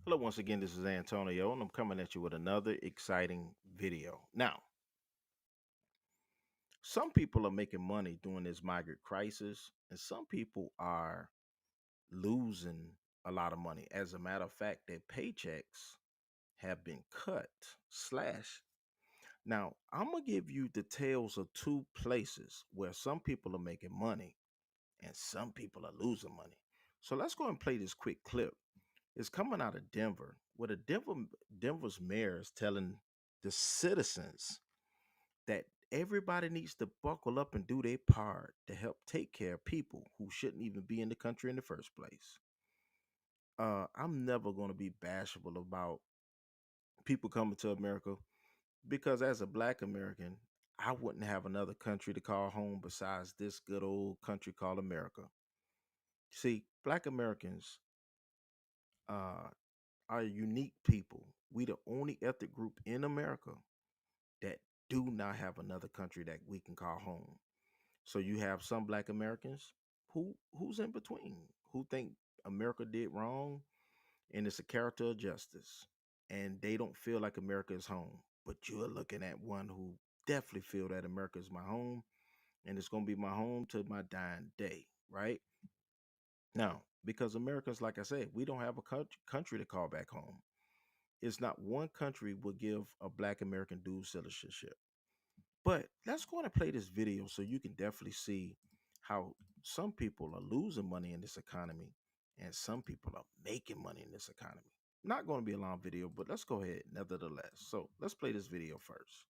Hello, once again, this is Antonio, and I'm coming at you with another exciting video. Now, some people are making money during this migrant crisis, and some people are losing a lot of money. As a matter of fact, their paychecks have been cut, slashed. Now, I'm going to give you details of two places where some people are making money and some people are losing money. So let's go and play this quick clip. It's coming out of Denver, where Denver's mayor is telling the citizens that everybody needs to buckle up and do their part to help take care of people who shouldn't even be in the country in the first place. I'm never going to be bashful about people coming to America because as a black American, I wouldn't have another country to call home besides this good old country called America. See, black Americans uh, are unique people. We the only ethnic group in America that do not have another country that we can call home. So you have some black Americans who's in between, who think America did wrong and it's a character of justice. And they don't feel like America is home. But you're looking at one who definitely feel that America is my home and it's gonna be my home to my dying day, right? Now, because Americans, like I said, we don't have a country to call back home. It's not one country will give a black American dual citizenship. But let's go and play this video so you can definitely see how some people are losing money in this economy and some people are making money in this economy. Not going to be a long video, but let's go ahead nevertheless. So let's play this video first.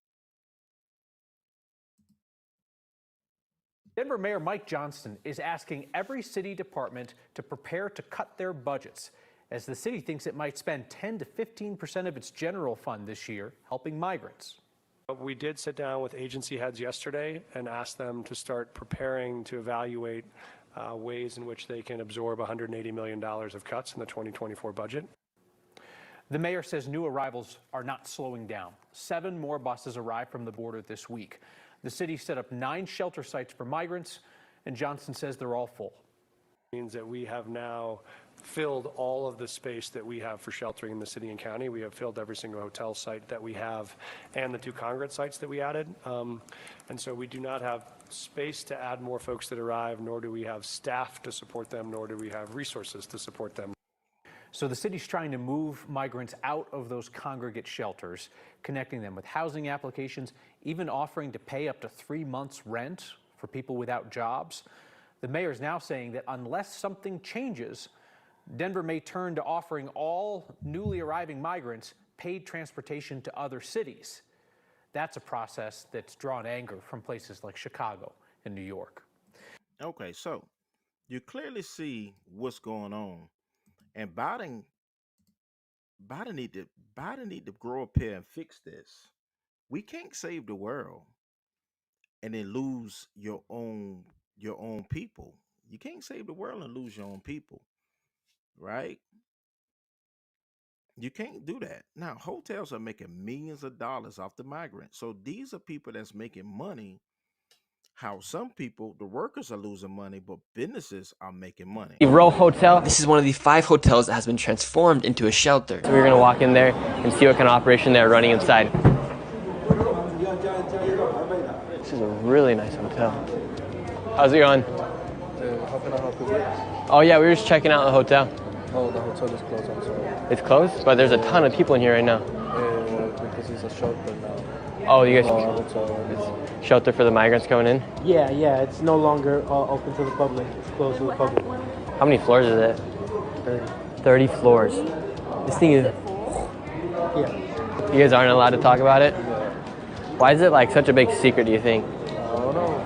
Denver Mayor Mike Johnston is asking every city department to prepare to cut their budgets as the city thinks it might spend 10 to 15% of its general fund this year helping migrants. We did sit down with agency heads yesterday and ask them to start preparing to evaluate ways in which they can absorb $180 million of cuts in the 2024 budget. The mayor says new arrivals are not slowing down. 7 more buses arrived from the border this week. The city set up 9 shelter sites for migrants, and Johnston says they're all full. Means that we have now filled all of the space that we have for sheltering in the city and county. We have filled every single hotel site that we have and the 2 congregate sites that we added. And so we do not have space to add more folks that arrive, nor do we have staff to support them, nor do we have resources to support them. So the city's trying to move migrants out of those congregate shelters, connecting them with housing applications, even offering to pay up to 3 months' rent for people without jobs. The mayor is now saying that unless something changes, Denver may turn to offering all newly arriving migrants paid transportation to other cities. That's a process that's drawn anger from places like Chicago and New York. Okay, so you clearly see what's going on. And Biden need to Biden need to grow up here and fix this. We can't save the world and then lose your own people. You can't save the world and lose your own people, right? You can't do that. Now, hotels are making millions of dollars off the migrants. So these are people that's making money. How some people, the workers are losing money, but businesses are making money. Row Hotel. This is one of the 5 hotels that has been transformed into a shelter. So we're gonna walk in there and see what kind of operation they're running inside. This is a really nice hotel. How's it going? How can I help you with? Oh yeah, we were just checking out the hotel. Oh, the hotel is closed, I'm sorry. It's closed, but there's a ton of people in here right now. Because it's a shelter now. Oh, you guys, Hotel. shelter for the migrants coming in? Yeah, it's no longer open to the public. It's closed to the public. How many floors is it? 30 floors. This thing is... Yeah. You guys aren't allowed to talk about it? Why is it like such a big secret, do you think? I don't know.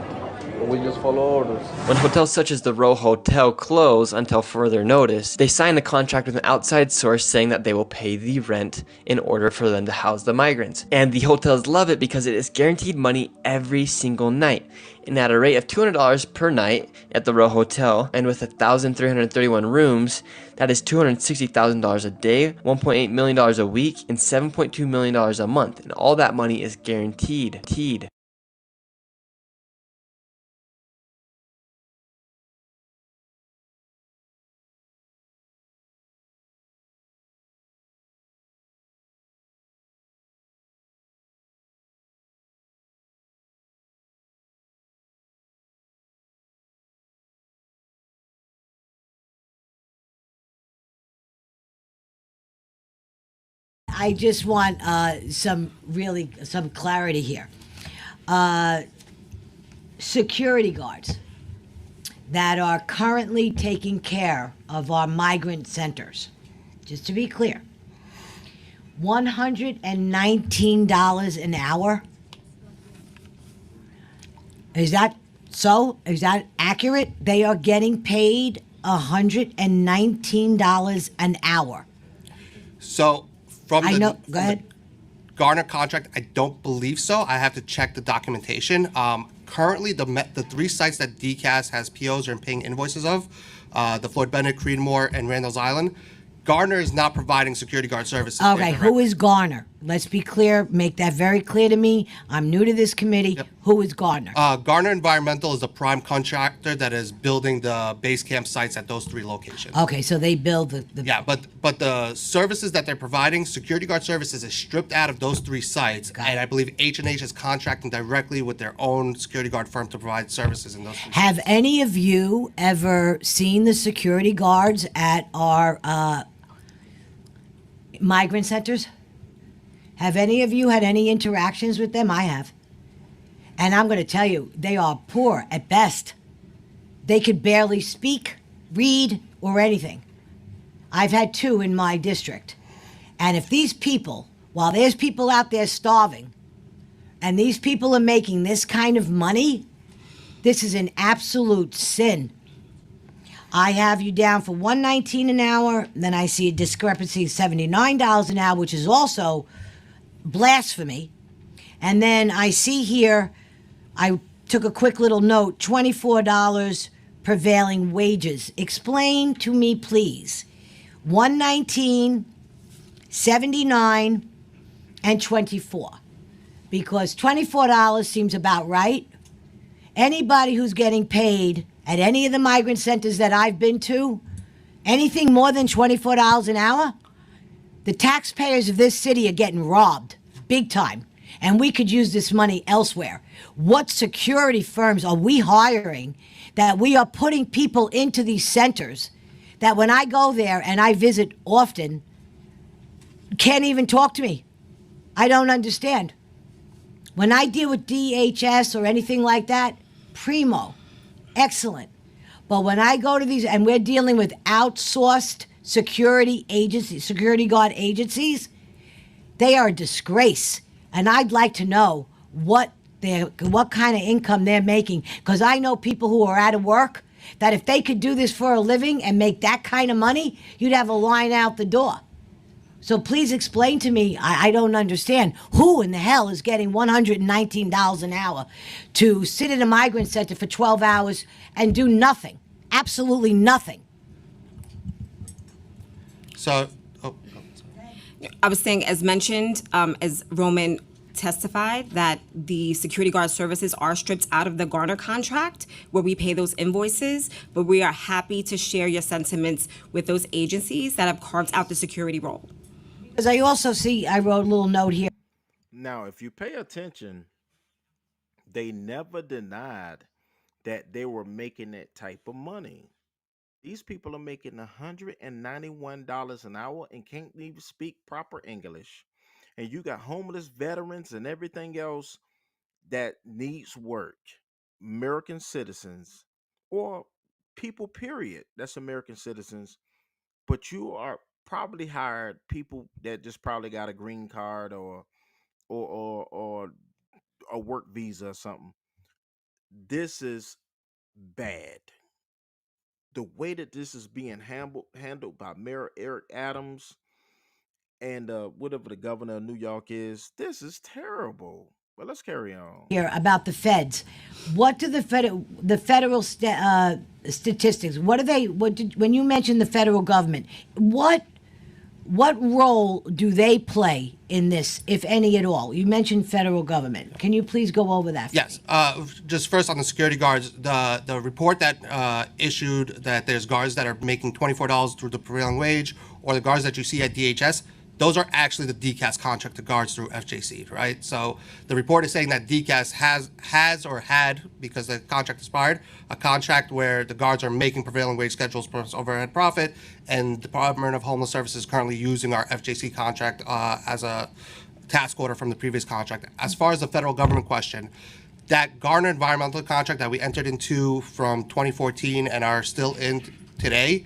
We just follow orders. When hotels such as the Row Hotel close until further notice, they sign a contract with an outside source saying that they will pay the rent in order for them to house the migrants. And the hotels love it because it is guaranteed money every single night. And at a rate of $200 per night at the Row Hotel, and with 1,331 rooms, that is $260,000 a day, $1.8 million a week, and $7.2 million a month. And all that money is guaranteed. I just want some clarity here. Security guards that are currently taking care of our migrant centers, just to be clear, $119 an hour. Is that so? Is that accurate? They are getting paid $119 an hour. So from I the, know. from Go ahead. the Garner contract, I don't believe so. I have to check the documentation. Currently, the three sites that DCAS has POs or paying invoices of, the Floyd Bennett, Creedmoor, and Randall's Island, Garner is not providing security guard services. Okay, who is Garner? Let's be clear. Make that very clear to me. I'm new to this committee. Yep. Who is Garner? Garner Environmental is the prime contractor that is building the base camp sites at those three locations. Okay, so they build the Yeah, but the services that they're providing, security guard services, is stripped out of those three sites, and I believe H&H is contracting directly with their own security guard firm to provide services in those three Have sites. any of you ever seen the security guards at our migrant centers? Have any of you had any interactions with them? I have. And I'm going to tell you, they are poor at best. They could barely speak, read, or anything. I've had two in my district. And if these people, while there's people out there starving, and these people are making this kind of money, this is an absolute sin. I have you down for $119 an hour, then I see a discrepancy of $79 an hour, which is also blasphemy. And then I see here, I took a quick little note, $24 prevailing wages. Explain to me, please. $119, $79, and $24. Because $24 seems about right. Anybody who's getting paid at any of the migrant centers that I've been to, anything more than $24 an hour, the taxpayers of this city are getting robbed big time. And we could use this money elsewhere. What security firms are we hiring that we are putting people into these centers that when I go there and I visit often, can't even talk to me? I don't understand. When I deal with DHS or anything like that, primo, excellent. But when I go to these, and we're dealing with outsourced security agencies, security guard agencies, they are a disgrace. And I'd like to know what kind of income they're making, because I know people who are out of work that if they could do this for a living and make that kind of money, you'd have a line out the door. So please explain to me, I don't understand, who in the hell is getting $119 an hour to sit in a migrant center for 12 hours and do nothing, absolutely nothing. So, I was saying, as mentioned, as Roman testified, that the security guard services are stripped out of the Garner contract where we pay those invoices, but we are happy to share your sentiments with those agencies that have carved out the security role. Because I also see, I wrote a little note here. Now, if you pay attention, they never denied that they were making that type of money. These people are making $191 an hour and can't even speak proper English. And you got homeless veterans and everything else that needs work. American citizens or people, period. That's American citizens. But you are probably hired people that just probably got a green card or a work visa or something. This is bad. The way that this is being handled by Mayor Eric Adams and whatever the governor of New York is, this is terrible. But let's carry on. Here about the feds. What do the federal statistics? What do they? When you mention the federal government, what role do they play in this, if any at all? You mentioned federal government. Can you please go over that? yes, just first on the security guards, the report that issued that there's guards that are making $24 through the prevailing wage, or the guards that you see at DHS, those are actually the DCAS contracted guards through FJC, right? So the report is saying that DCAS has or had, because the contract expired, a contract where the guards are making prevailing wage schedules plus overhead profit, and the Department of Homeless Services is currently using our FJC contract as a task order from the previous contract. As far as the federal government question, that Garner environmental contract that we entered into from 2014 and are still in today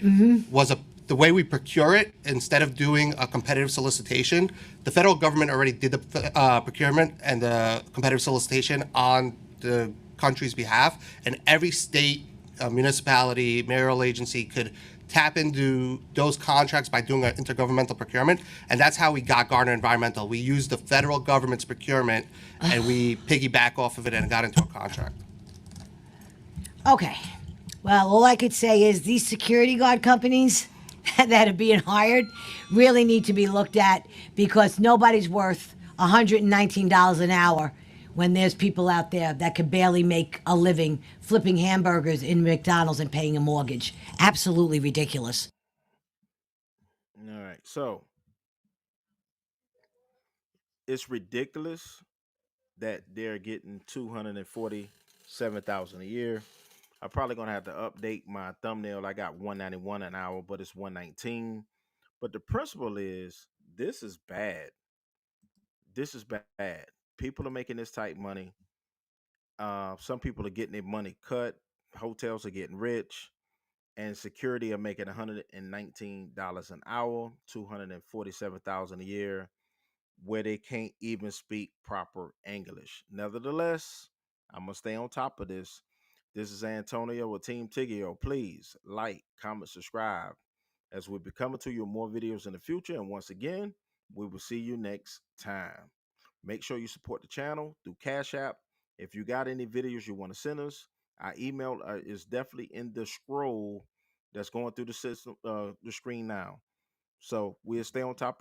was the way we procure it. Instead of doing a competitive solicitation, the federal government already did the procurement and the competitive solicitation on the country's behalf, and every state, municipality, mayoral agency could tap into those contracts by doing an intergovernmental procurement, and that's how we got Garner Environmental. We used the federal government's procurement, and we piggyback off of it and got into a contract. Okay. Well, all I could say is these security guard companies that are being hired really need to be looked at, because nobody's worth $119 an hour when there's people out there that could barely make a living flipping hamburgers in McDonald's and paying a mortgage. Absolutely ridiculous. All right. So it's ridiculous that they're getting 247,000 a year. I'm probably gonna have to update my thumbnail. I got 191 an hour, but it's 119. But the principle is this is bad. This is bad. People are making this type money. Some people are getting their money cut. Hotels are getting rich, and security are making $119 an hour, 247,000 a year, where they can't even speak proper English. Nevertheless, I'm gonna stay on top of this. This is Antonio with Team Tiggio. Please like, comment, subscribe as we'll be coming to you with more videos in the future. And once again, we will see you next time. Make sure you support the channel through Cash App. If you got any videos you want to send us, our email is definitely in the scroll that's going through the system, the screen now. So we'll stay on top